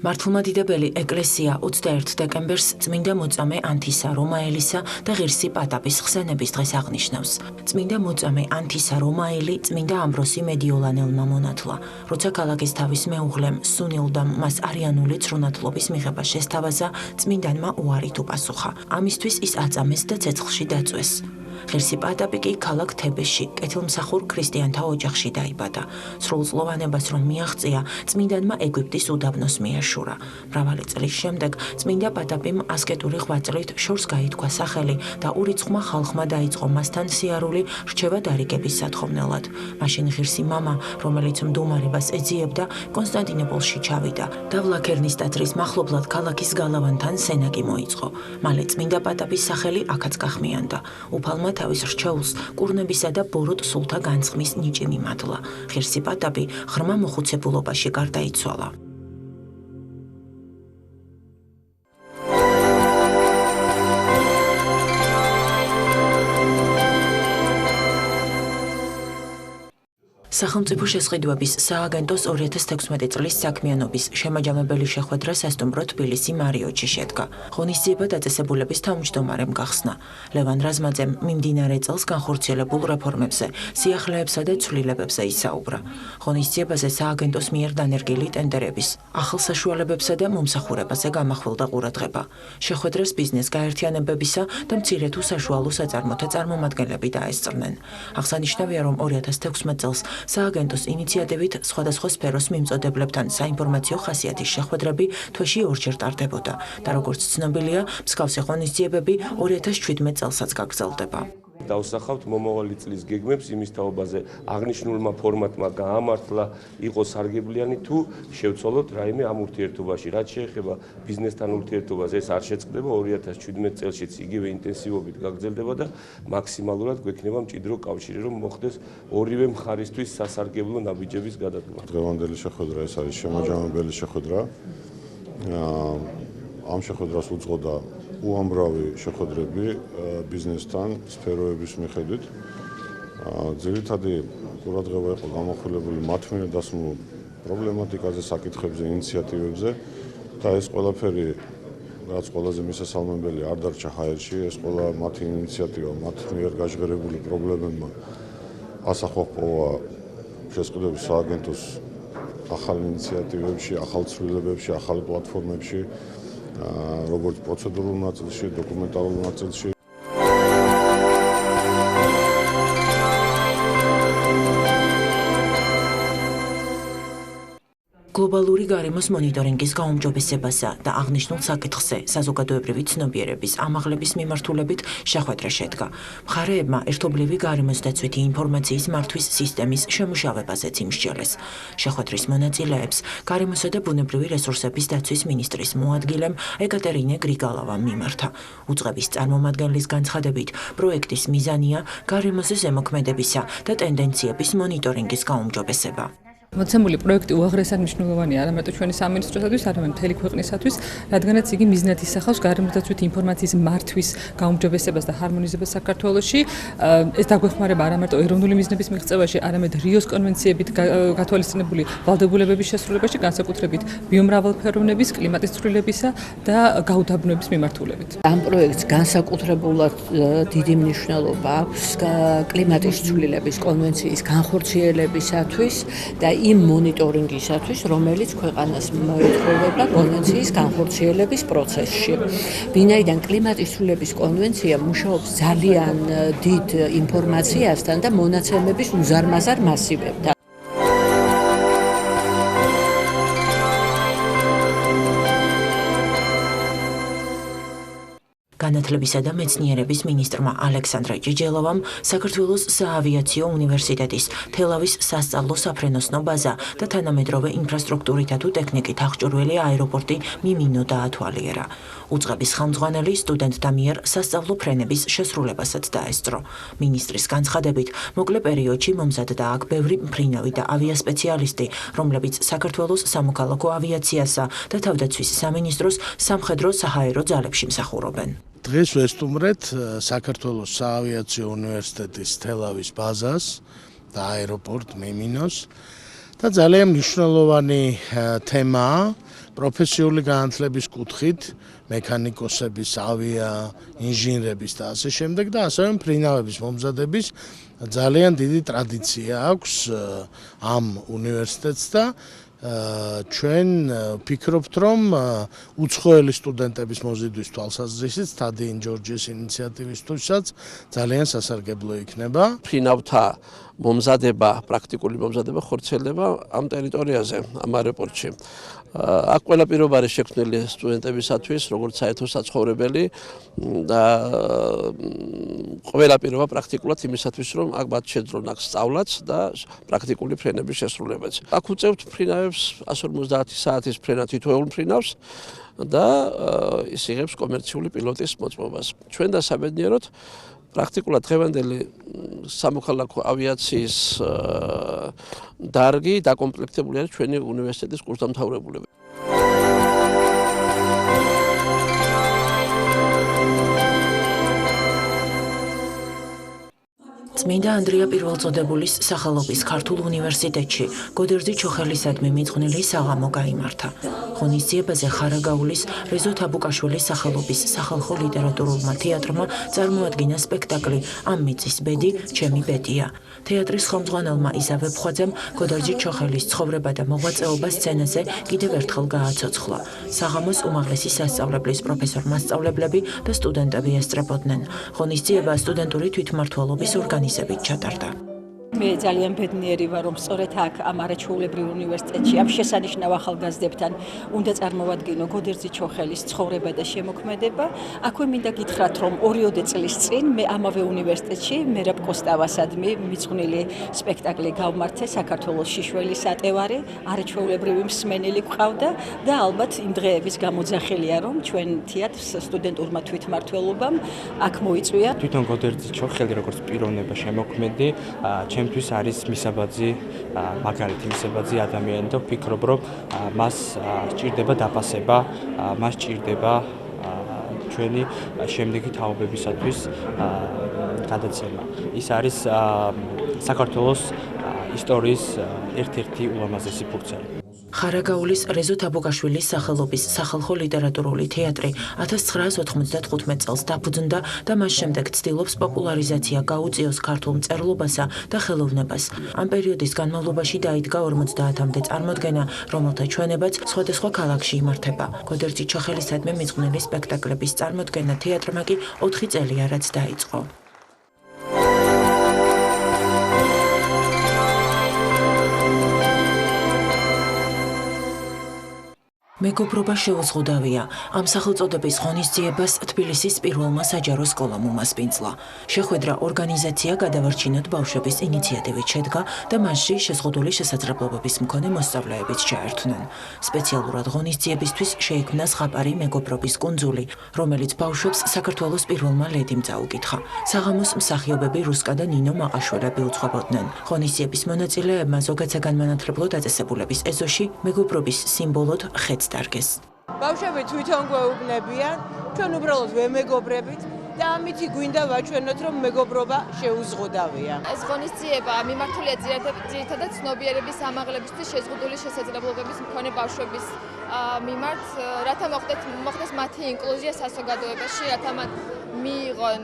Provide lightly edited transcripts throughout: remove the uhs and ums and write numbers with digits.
მართლმადიდებელი ეკლესია 21 დეკემბერს წმინდა მოწამე ანთისა რომაელისა და ღირსი პატაპის ხსენების დღეს აღნიშნავს. წმინდა მოწამე ანთისა რომაელი წმინდა ამბროსი მედიოლანელმა მონათლა, როცა ქალაქის თავის მეუღლემ სუნილდამ მას არიანული ცრუნათლობის მიღება შესთავაზა, წმინდანმა უარით უპასუხა. ამისთვის ის აწამეს და ცეცხლში დაწვეს. ღირსი პატაპი კი ქალაქ თებეში, კეთილმსახურ ქრისტიანთა ოჯახში დაიბადა. სრულწლოვანებას რომ მიაღწია, წმინდანმა ეგვიპტის უდაბნოს მიეშურა. მრავალი წლის შემდეგ წმინდა პატაპიმ ასკეტური ღვაწლით შორს გაითქვა სახელი და ურიცხმა ხალხმა დაიწყო მასთან სიარული რჩევა დარიგების სათხოვნელად. მაშინ ღირსი მამა, რომელიც მდუმარებას ეძიებდა, კონსტანტინოპოლში ჩავიდა და ვლაქერნის ტაძრის მახლობლად ქალაქის გალავანთან სენაკი მოიწყო. მალე წმინდა პატაპის სახელი აქაც გახმიანდა. უფალმა თავის რჩეულს კურნებისა და ბოროტ სულთა განცხმის ნიჭი მიმადლა. ღირსი პატაპი ღრმა მოხუცებულობაში გარდაიცვალა. სახელმწიფო შესყიდვების სააგენტოს 2016 წლის საქმიანობის შემაჯამებელი შეხვედრა სასტუმრო თბილისი მარიოტში შედგა. ღონისძიება დაწესებულების თავმჯდომარემ გახსნა. ლევან რაზმაძემ მიმდინარე წელს განხორციელებულ რეფორმებზე, სიახლეებსა და ცვლილებებზე ისაუბრა. ღონისძიებაზე სააგენტოს მიერ დანერგილი ტენდერების, ახალ საშუალებებსა და მომსახურებაზე გამახვილდა ყურადღება. შეხვედრას ბიზნეს გაერთიანებებისა და მცირე თუ საშუალო საწარმოთა წარმომადგენლები დაესწრნენ. აღსანიშნავია, რომ 2016 წელს სააგენტოს ინიციატივით სხვადასხვა სფეროს მიმწოდებლებთან საინფორმაციო ხასიათის შეხვედრები თვეში ორჯერ ტარდებოდა და როგორც ცნობილია, მსგავსი ღონისძიებები 2017 წელსაც გაგრძელდება. დავსახავთ მომავალი წლის გეგმებს იმის თაობაზე აღნიშნულმა ფორმატმა გაამართლა, იყო სარგებლიანი თუ შევცვალოთ რაიმე ამ ურთიერთობაში. რაც შეეხება ბიზნესთან ურთიერთობას, ეს არ შეწყდება 2017 წელშიც იგივე ინტენსივობით გაგრძელდება და მაქსიმალურად გვექნება მჭიდრო კავშირი, რომ მოხდეს ორივე მხარისთვის სასარგებლო ნაბიჯების გადადგმა. დღევანდელი შეხვედრა ეს არის შემაჯამებელი შეხვედრა. ამ შეხვედრას უძღოდა უამრავი შეხვედრები ბიზნესთან, სფეროების მიხედვით. ძირითადი ყურადღება იყო გამახვილებული მათ მიერ დასმულ პრობლემატიკაზე, საკითხებზე, ინიციატივებზე და ეს ყველაფერი, რაც ყველაზე მისასალმებელი არ დარჩა ჰაერში, ეს ყველა მათი ინიციატივა, მათ მიერ გაჟღერებული პრობლემებმა ასახვა ჰპოვა შესყიდვების სააგენტოს ახალ ინიციატივებში, ახალ ცვლილებებში, ახალ პლატფორმებში, როგორც პროცედურულ ნაწილში, დოკუმენტალურ ნაწილში. გლობალური გარემოს მონიტორინგის გაუმჯობესებასა და აღნიშნულ საკითხზე საზოგადოებრივი ცნობიერების ამაღლების მიმართულებით შეხვედრა შედგა. მხარეებმა ერთობლივი გარემოს დაცვითი ინფორმაციის მართვის სისტემის შემუშავებაზეც იმსჯელეს. შეხვედრის მონაწილეებს გარემოსა და ბუნებრივი რესურსების დაცვის მინისტრის მოადგილემ ეკატერინე გრიგალავამ მიმართა. უწყების წარმომადგენლის განცხადებით, პროექტის მიზანია გარემოზე ზემოქმედებისა და ტენდენციების მონიტორინგის გაუმჯობესება. მოცემული პროექტი უაღრესად მნიშვნელოვანია არა მარტო ჩვენი სამინისტროსათვის, არამედ მთელი ქვეყნისათვის, რადგანაც იგი მიზნად ისახავს გარემოსდაცვითი ინფორმაციის მართვის გაუმჯობესებას და ჰარმონიზებას საქართველოში. ეს დაგვეხმარება არა მარტო ეროვნული მიზნების მიღწევაში, არამედ რიოს კონვენციებით გათვალისწინებული ვალდებულებების შესრულებაში, განსაკუთრებით ბიომრავალფეროვნების, კლიმატის ცვლილებისა და გაუდაბნოების მიმართულებით. ამ პროექტს განსაკუთრებულად დიდი მნიშვნელობა აქვს კლიმატის ცვლილების კონვენციის განხორციელებისათვის და იმ მონიტორინგისათვის, რომელიც ქვეყანას მოეთხოვება კონვენციის განხორციელების პროცესში. ვინაიდან კლიმატის ცვლილების კონვენცია მუშაობს ძალიან დიდ ინფორმაციასთან და მონაცემების უზარმაზარ მასივებთან. განათლებისა და მეცნიერების მინისტრმა ალექსანდრე ჭიჭელოვამ საქართველოს საავიაციო უნივერსიტეტის თელავის სასწავლო საფრენოსნო ბაზა და თანამედროვე ინფრასტრუქტურითა თუ ტექნიკით აღჭურვილი აეროპორტი მიმინო დაათვალიერა. უწყების ხელმძღვანელი სტუდენტთა მიერ სასწავლო ფრენების შესრულებასაც დაესწრო. მინისტრის განცხადებით, მოკლე პერიოდში მომზადდა აქ ბევრი მფრინავი და ავიასპეციალისტი, რომლებიც საქართველოს სამოქალაქო ავიაციასა და თავდაცვის სამინისტროს სამხედრო საჰაერო ძალებში მსახურობენ. დღეს ვესტუმრეთ საქართველოს საავიაციო უნივერსიტეტის თელავის ბაზას და აეროპორტ მიმინოს და ძალიან მნიშვნელოვანი თემაა პროფესიული განათლების კუთხით, მექანიკოსების, ავია, ინჟინრების და ასე შემდეგ და ასევე მფრინავების მომზადების ძალიან დიდი ტრადიცია აქვს ამ უნივერსიტეტს და ჩვენ ვფიქრობთ, რომ უცხოელი სტუდენტების მოზიდვის თვალსაზრისით სტადიინ ჯორჯის ინიციატივისთვისაც ძალიან სასარგებლო იქნება. ფრინავთა მომზადება, პრაქტიკული მომზადება ხორციელდება ამ ტერიტორიაზე, ამ აეროპორტში. აქ ყველა პირობა არის შექმნილი სტუდენტებისათვის, როგორც საერთო საცხოვრებელი და ყველა პირობა პრაქტიკულად იმისათვის, რომ აქ მათ შეძლონ აქ სწავლაც და პრაქტიკული ფრენების შესრულებაც. აქ უწევთ ფრინავებს 150 საათის ფრენა თითოეულ ფრინავს და ის იღებს კომერციული პილოტის მოწმობას. ჩვენ და საბედნიეროდ პრაქტიკულად დღევანდელი სამოქალაქო ავიაციის დარგი დაკომპლექტებული არის ჩვენი უნივერსიტეტის კურსდამთავრებულებით. წმინდა ანდრია პირველწოდებულის სახელობის ქართულ უნივერსიტეტში გოდერძი ჩოხელისადმი მიძღვნილი საღამო გაიმართა. ღონისძიებაზე ხარაგაულის რეზო თაბუკაშვილის სახელობის სახალხო ლიტერატურულმა თეატრმა წარმოადგინა სპექტაკლი „ამ მიწის ბედი, ჩემი ბედია“. თეატრის ხელმძღვანელმა იზავე ფხვაძემ გოდერძი ჩოხელის ცხოვრება და მოღვაწეობა სცენაზე კიდევ ერთხელ გააცოცხლა. საღამოს უმაღლესი სასწავლებლის პროფესორ-მასწავლებლები და სტუდენტები ესწრებოდნენ. ღონისძიება სტუდენტური თვითმმართველობის ორგანიზებით ჩატარდა. მე ძალიან ბედნიერი ვარ, რომ სწორედ აქ ამ არაჩვეულებრივ უნივერსიტეტში ამ შესანიშნავ ახალგაზრდებთან უნდა წარმოვადგინო გოდერძი ჩოხელის ცხოვრება და შემოქმედება. აქვე მინდა გითხრათ, რომ 2 წლის წინ მე ამავე უნივერსიტეტში მერაბ კოსტავასადმი მიძღვნილი სპექტაკლი გავმართე საქართველოს შიშველი სატევარი, არაჩვეულებრივი მსმენელი გვყავდა და ალბათ იმ დღეების გამოძახილია, რომ ჩვენ თეატრს სტუდენტურმა თვითმმართველობამ აქ მოიწვია. თვითონ გოდერძი ჩოხელი როგორც პიროვნება შემოქმედი ჩემთვის არის მისაბაძი, მაგალითი მისაბაძი ადამიანი და ვფიქრობ, რომ მას სჭირდება დაფასება, მას სჭირდება ჩვენი შემდეგი თაობებისათვის გადაცემა. ის არის საქართველოს ისტორიის ერთ-ერთი ულამაზესი ფურცელი. ხარაგაულის რეზო თაბუკაშვილის სახელობის სახალხო ლიტერატურული თეატრი 1995 წელს დაფუძნდა და მას შემდეგ ცდილობს პოპულარიზაცია გაუწიოს ქართულ მწერლობასა და ხელოვნებას. ამ პერიოდის განმავლობაში დაიდგა 50-მდე წარმოდგენა, რომელთა ჩვენებაც სხვადასხვა ქალაქში იმართება. გოდერძი ჩოხელისადმი მიძღვნილი სპექტაკლების წარმოდგენა თეატრმა კი 4 წელია რაც დაიწყო. მეგობრობა შეუზღუდავია. ამ სახელწოდების ღონისძიებას თბილისის პირველმა საჯარო სკოლამ უმასპინძლა. შეხვედრა ორგანიზაცია გადავარჩინოთ ბავშვების ინიციატივით შედგა და მასში შეზღუდული შესაძლებლობების მქონე მოსწავლეებიც ჩაერთვნენ. სპეციალურად ღონისძიებისთვის შეიქმნა ზღაპარი მეგობრობის კუნძული, რომელიც ბავშვებს საქართველოს პირველმა ლედიმ წაუკითხა. საღამოს მსახიობები რუსკა და ნინო მაყაშვილები უძღვებოდნენ. ღონისძიების მონაწილეებმა ზოგად საგანმანათლებლო დაწესებულების ეზოში მეგობრობის სიმბოლოდ ხეთს დარგეს. ბავშვები თვითონ გვეუბნებიან, ჩვენ უბრალოდ ვემეგობრებით და ამითი გვინდა ვაჩვენოთ, რომ მეგობრობა შეუზღუდავია. ეს ღონისძიება მიმართულია ძირითადად ცნობიერების ამაღლებისთვის შეზღუდული შესაძლებლობების მქონე ბავშვების მიმართ, რათა მოხდეს მათი ინკლუზია საზოგადოებაში, რათა მათ მიიღონ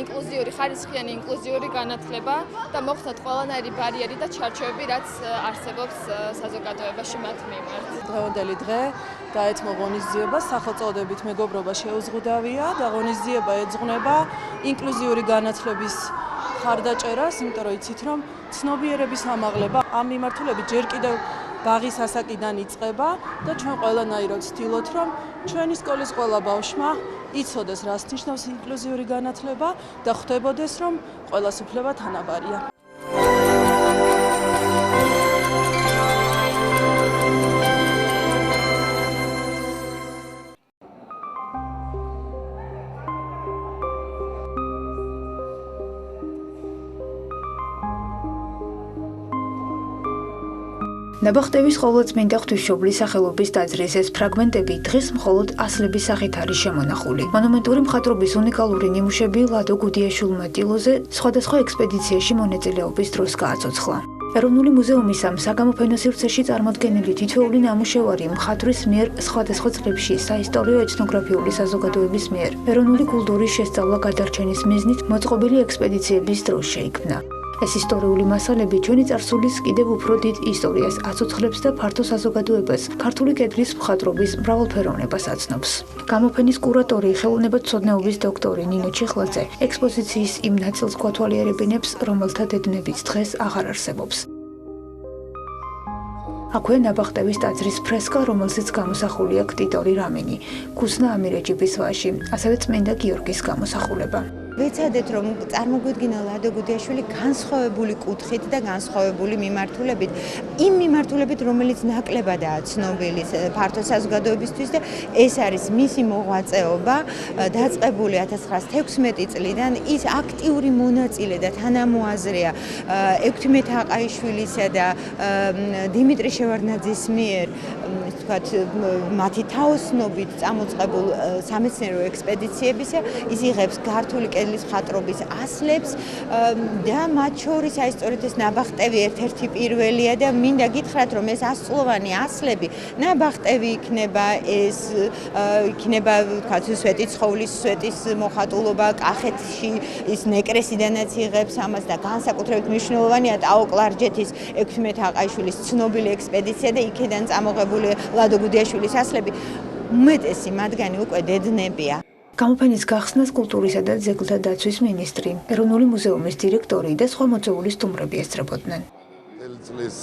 ინკლუზიური ხარისხიანი ინკლუზიური განათლება და მოხდათ ყველანაირი ბარიერი და ჩარჩოები, რაც არსებობს საზოგადოებაში მათ მიმართ. დღევანდელი დღე დაეთმო ღონისძიებას სახელწოდებით მეგობრობა შეუზღუდავია და ღონისძიება ეძღვნება ინკლუზიური განათლების ხარდაჭერას, იმიტომ რომ იცით, რომ ცნობიერების ამაღლება ამ მიმართულებით ჯერ კიდევ ბაღის ასაკიდან იწყება და ჩვენ ყველანაირად ვცდილობთ, რომ ჩვენი სკოლის ყველა ბავშვმა იცოდეს, რას ნიშნავს ინკლუზიური განათლება და ხვდებოდეს, რომ ყველას უფლება თანაბარია. ნაბახტევის ყოვლადწმინდა ღვთისმშობლის სახელობის ტაძრის ეს ფრაგმენტები დღეს მხოლოდ ასლების სახით არის შემონახული. მონუმენტური მხატვრობის უნიკალური ნიმუშები ლადო გუდიაშვილმა ტილოზე სხვადასხვა ექსპედიციაში მონაწილეობის დროს გააცოცხლა. ეროვნული მუზეუმის ამ საგამოფენო სივრცეში წარმოდგენილი თითოეული ნამუშევარი მხატვრის მიერ სხვადასხვა წლებში საისტორიო ეთნოგრაფიული საზოგადოების მიერ ეროვნული კულტურის შესწავლა გადარჩენის მიზნით მოწყობილი ექსპედიციების დროს შეიქმნა. ეს ისტორიული მასალები ჩვენი წარსულის კიდევ უფრო დიდ ისტორიას აცოცხლებს და ფართო საზოგადოებას ქართული კედლის მხატვრობის მრავალფეროვნებას აცნობს. გამოფენის კურატორი, ხელოვნებათმცოდნეობის დოქტორი ნინო ჩიხლაძე ექსპოზიციის იმ ნაწილს გვათვალიერებინებს, რომელთა დედნებიც დღეს აღარ არსებობს. აქვე ნაბახტების ტაძრის ფრესკა, რომელზეც გამოსახულია ქტიტორი რამინი, ქუსნა ამირეჯიბის ვაჟი, ასევე წმინდა გიორგის გამოსახულება. ვეცადეთ, რომ წარმოგვიდგინა ლადო გუდიაშვილი განსხვავებული კუთხით და განსხვავებული მიმართულებით, იმ მიმართულებით, რომელიც ნაკლებადაა ცნობილი ფართო საზოგადოებისთვის და ეს არის მისი მოღვაწეობა, დაწყებული 1916 წლიდან, ის აქტიური მონაწილე და თანამოაზრეა ექვთიმე თაყაიშვილისა და დიმიტრი შევარდნაძის მიერ, ვთქვათ, მათი თაოსნობით წამოწყებულ სამეცნიერო ექსპედიციებისა, ის იღებს ქართული მხატვრობის ასლებს და მათ შორის აი სწორედ ეს ნაბახტევი ერთ-ერთი პირველია და მინდა გითხრათ, რომ ეს 100-წლოვანი ასლები ნაბახტევი იქნება, ეს იქნება ვთქვათ სვეტიცხოვლის სვეტის მოხატულობა კახეთში, ის ნეკრესიდანაც იღებს ამას და განსაკუთრებით მნიშვნელოვანია ტაო-კლარჯეთის ექვთიმე თაყაიშვილის ცნობილი ექსპედიცია და იქიდან წამოღებული ლადო გუდიაშვილის ასლები, უმეტესი მათგანი უკვე დედნებია. გამოფენის გახსნას კულტურისა და ძეგლთა დაცვის მინისტრი, ეროვნული მუზეუმის დირექტორი და სხვა მოწვეული სტუმრები ესწრებოდნენ. წლის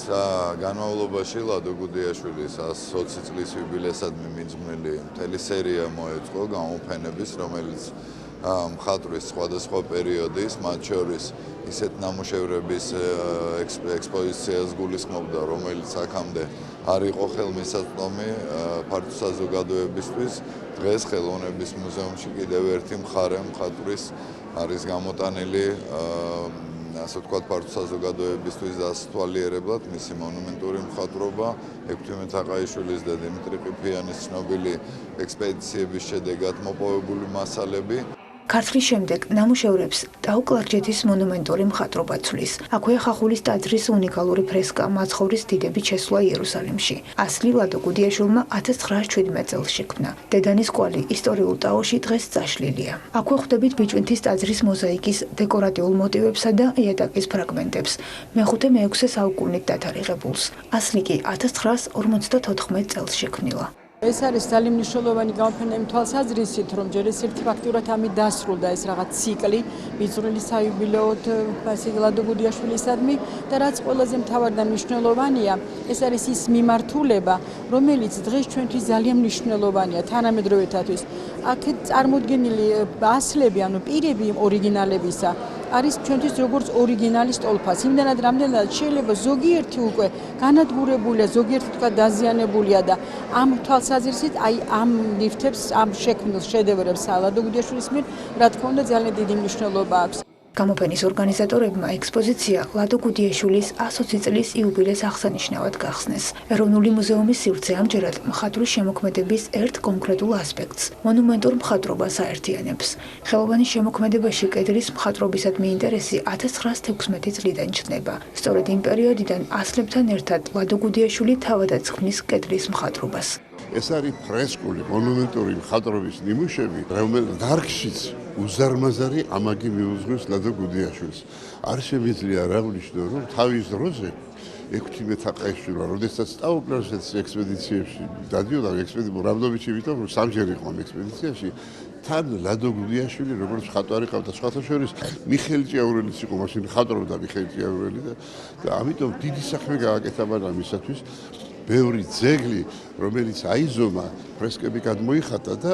განმავლობაში ლადო გუდიაშვილის 120 წლის იუბილეისადმი მიძღვნილი მთელი სერია მოეწყო გამოფენების, რომელიც მხატვრის სხვადასხვა პერიოდის, მათ შორის ისეთ ნამუშევრების ექსპოზიციას გულისხმობდა, რომელიც აქამდე არ იყო ხელმისაწვდომი ფართო საზოგადოებისთვის. დღეს ხელოვნების მუზეუმში კიდევ ერთი მხარე მხატვრის არის გამოტანილი, ასე ვთქვათ, ფართო საზოგადოებისთვის დასათვალიერებლად მისი მონუმენტური მხატვრობა, ექვთიმე თაყაიშვილის და დიმიტრი ყიფიანის ცნობილი ექსპედიციების შედეგად მოპოვებული მასალები. ქართლის შემდეგ ნამუშევრებს ტაო-კლარჯეთის მონუმენტური მხატვრობა ცვლის. აქვეა ხახულის ტაძრის უნიკალური ფრესკა „მაცხოვრის დიდების შესვლა იერუსალიმში“. ასლი ლადო გუდიაშვილმა 1917 წელს შექმნა. დედანის კვალი ისტორიულ ტაოში დღეს წაშლილია. აქვე ხვდებით ბიჭვინთის ტაძრის მოზაიკის დეკორატიულ მოტივებსა და იატაკის ფრაგმენტებს, მე-5-მე-6 საუკუნით დათარიღებულს. ასლი კი 1954 წელს შექმნილა. ეს არის ძალიან მნიშვნელოვანი გამოფენა იმ თვალსაზრისით, რომ ჯერ ეს ერთი ფაქტურად ამით დასრულდა ეს რაღაც ციკლი ბიძღვნილი საიუბილეოდ ლადო გუდიაშვილისადმი და რაც ყველაზე მთავარი და მნიშვნელოვანია, ეს არის ის მიმართულება, რომელიც დღეს ჩვენთვის ძალიან მნიშვნელოვანია თანამედროვეთათვის. აქ წარმოდგენილი ასლები, ანუ პირები ორიგინალებისა არის ჩვენთვის როგორც ორიგინალი სტოლფას. იმდანად რამდენად შეიძლება ზოგიერთი უკვე განადგურებულია, ზოგიერთი თქვა დაზიანებულია და ამ თვალსაზრისით აი ამ ლიფტებს, ამ შექმნილ შედევრებს ლადო გუდიაშვილის მიერ, რა თქმა უნდა, ძალიან დიდი მნიშვნელობა აქვს. გამოფენის ორგანიზატორებმა ექსპოზიცია ლადო გუდიაშვილის 120 წლის იუბილეს აღსანიშნავად გახსნეს. ეროვნული მუზეუმის სივრცე ამჯერად მხატვრის შემოქმედების ერთ კონკრეტულ ასპექტს, მონუმენტურ მხატვრობას აერთიანებს. ხელოვანის შემოქმედებაში კედლის მხატვრობისადმი ინტერესი 1916 წლიდან ჩნდება. სწორედ იმ პერიოდიდან ასლებთან ერთად ლადო გუდიაშვილი თავადაც ქმნის კედლის მხატვრობას. ეს არის ფრესკული მონუმენტური მხატვრობის ნიმუშები, რომელიც დარგშიც უზარმაზარი ამაგი მიუძღვის ლადო გუდიაშვილს. არ შემიძლია არ აღნიშნო, რომ თავის დროზე ექვთიმე თაყაიშვილმა, როდესაც ტაო-კლარჯეთის ექსპედიციებში დადიოდა, რამდობითი ვითომ, რომ სამჯერ იყო ამ ექსპედიციაში, თან ლადო გუდიაშვილი, როგორც მხატვარი ყავდა, სხვათა შორის მიხეილ ჭიაურელიც იყო, მაშინ მხატვრობდა მიხეილ ჭიაურელი და ამიტომ დიდი საქმე გააკეთა მან მისათვის. ბევრი ძეგლი, რომელიც აიზომა, ფრესკები გადმოიხატა და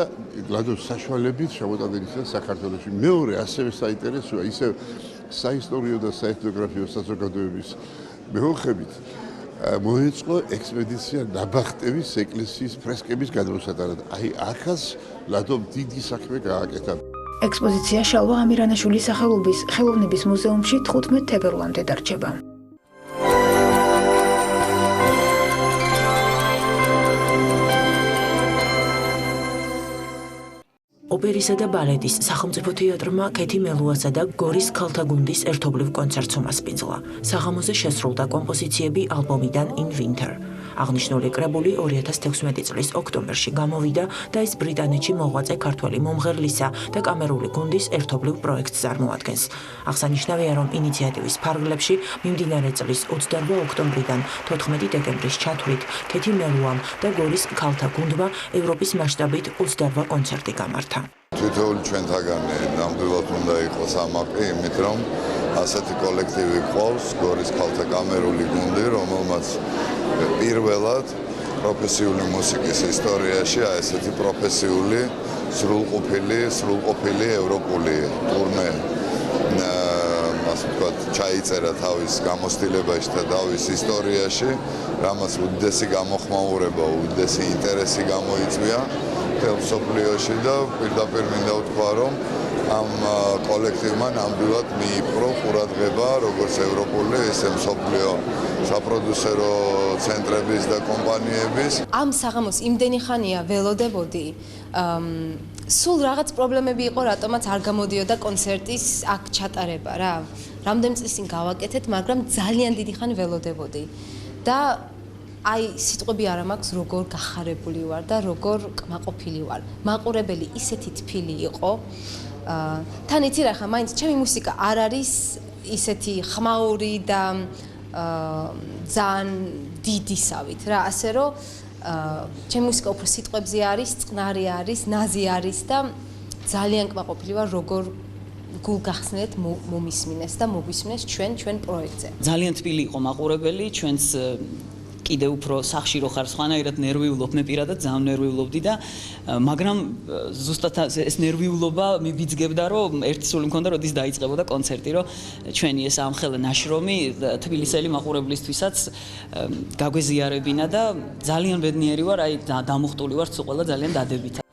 ლადოს საშუალებით შემოტანილია საქართველოში. მეორე ასევე საინტერესოა, ისევ საისტორიო და საეთნოგრაფიო საზოგადოების მეოხებით მოეწყო ექსპედიცია ნაბახტევის ეკლესიის ფრესკების გადმოსატანად. აი აქაც ლადომ დიდი საქმე გააკეთა. ექსპოზიცია შალვა ამირანაშვილის სახელობის ხელოვნების მუზეუმში 15 თებერვლამდე დარჩება. ოპერისა და ბალეტის სახელმწიფო თეატრმა ქეთი მელუასა და გორის ქალთა გუნდის ერთობლივ კონცერტს უმასპინძლა. საღამოზე შესრულდა კომპოზიციები ალბომიდან In Winter. აღნიშნული კრებული 2016 წლის ოქტომბერში გამოვიდა და ის ბრიტანეთში მოღვაწე ქართველი მომღერლისა და კამერული გუნდის ერთობლივ პროექტს წარმოადგენს. აღსანიშნავია, რომ ინიციატივის ფარგლებში მიმდინარე წლის 28 ოქტომბრიდან 14 დეკემბრის ჩათვლით ქეთი მელუამ და გორის ქალთა გუნდმა ევროპის მასშტაბით 28 კონცერტი გამართა. თითოეული ჩვენთაგანი ნამდვილად უნდა იყოს ამაყი, იმით რომ ასეთი კოლექტივი ყავს, გორის ქალთა კამერული გუნდი, რომელმაც პირველად პროფესიული მუსიკის ისტორიაში ესეთი პროფესიული სრულყოფილი ევროპული ტურნე ასე ვთქვათ, ჩაიწერა თავის გამოცდილებაში და თავის ისტორიაში, რამაც უდიდესი გამოხმაურება, უდიდესი ინტერესი გამოიწვია მთელ მსოფლიოში და პირდაპირ მინდა ვთქვა, რომ ამ კოლექტივმა ნამდვილად მიიპყრო ყურადღება როგორც ევროპული, ისე მსოფლიო საპროდიუსერო ცენტრების და კომპანიების. ამ საღამოს იმდენი ხანია ველოდებოდი, სულ რაღაც პრობლემები იყო, რატომაც არ გამოდიოდა კონცერტის აქ ჩატარება რა. რამდენი წლის წინ გავაკეთეთ, მაგრამ ძალიან დიდი ხანი ველოდებოდი. და აი სიტყვები არ მაქვს, როგორ გახარებული ვარ და როგორ კმაყოფილი ვარ. მაყურებელი ისეთი თბილი იყო. თან იცი რა ხა, მაინც ჩემი მუსიკა არ არის ისეთი ხმაური და ძალიან დიდისავით რა, ასე რომ ჩემი მუსიკა უფრო სიტყვებზე არის, წყნარი არის, ნაზი არის და ძალიან კმაყოფილი ვარ, როგორ გულგახსნილად მომისმინეს და მოგვისმინეს ჩვენ პროექტზე. ძალიან თბილი იყო მაყურებელი, ჩვენს კიდევ უფრო სახში რო ხარ სხვანაირად ნერვიულობ, მე პირადად ძალიან ნერვიულობდი და მაგრამ ზუსტად ეს ნერვიულობა მიბიძგებდა, რომ ერთი სული მქონდა, როდის დაიწყებოდა კონცერტი, რომ ჩვენი ეს ამხელე ნაშრომი თბილისელი მაყურებლისთვისაც გაგვეზიარებინა და ძალიან ბედნიერი ვარ, აი დამუხტული ვარ სულ ყველა ძალიან დადებითად.